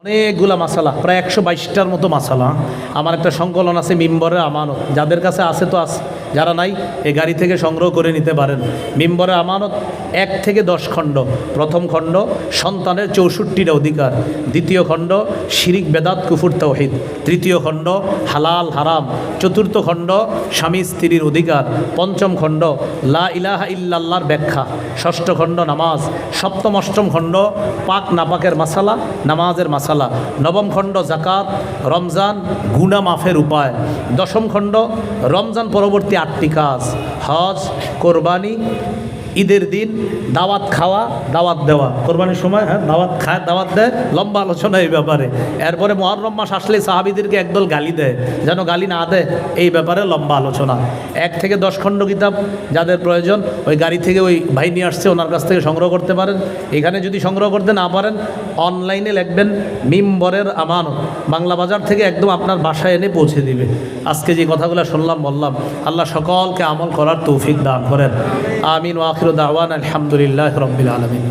অনেকগুলা মাসালা, প্রায় 122টার মতো মাসালা। আমার একটা সংকলন আছে মিম্বরের আমানত, যাদের কাছে আছে তো আছে, যারা নাই এই গাড়ি থেকে সংগ্রহ করে নিতে পারেন। মিম্বরের আমানত 1 থেকে 10 খণ্ড। প্রথম খণ্ড সন্তানের 64টা অধিকার, দ্বিতীয় খণ্ড শিরিক বেদাত কুফুর তাওহীদ, তৃতীয় খণ্ড হালাল হারাম, চতুর্থ খণ্ড স্বামী স্ত্রীর অধিকার, পঞ্চম খণ্ড লা ইলাহা ইল্লাল্লাহর ব্যাখ্যা, ষষ্ঠ খণ্ড নামাজ, সপ্তম অষ্টম খণ্ড পাক নাপাকের মাসালা, নামাজের মাসালা, নবম খণ্ড জাকাত, রমজান গুনাহ মাফের উপায়, দশম খণ্ড রমজান পরবর্তী 8টি কাজ, হজ, কোরবানি, ঈদের দিন দাওয়াত খাওয়া, দাওয়াত দেওয়া, কোরবানির সময় দাওয়াত খায়, দাওয়াত দেয়, লম্বা আলোচনা এই ব্যাপারে। এরপরে মুহররম মাস আসলে সাহাবীদেরকে একদল গালি দেয়, যেন গালি না দেয় এই ব্যাপারে লম্বা আলোচনা। 1 থেকে 10 খণ্ড কিতাব, যাদের প্রয়োজন ওই গাড়ি থেকে ওই ভাই নিয়ে আসছে ওনার কাছ থেকে সংগ্রহ করতে পারেন। এখানে যদি সংগ্রহ করতে না পারেন অনলাইনে লিখবেন মিম্বরের আমানত, বাংলা বাজার থেকে একদম আপনার বাসায় এনে পৌঁছে দিবে। আজকে যে কথাগুলো শুনলাম বললাম, আল্লাহ সকলকে আমল করার তৌফিক দান করেন। আমিন ওয়া আখিরু দাওয়ানা আলহামদুলিল্লাহি রাব্বিল আলামিন।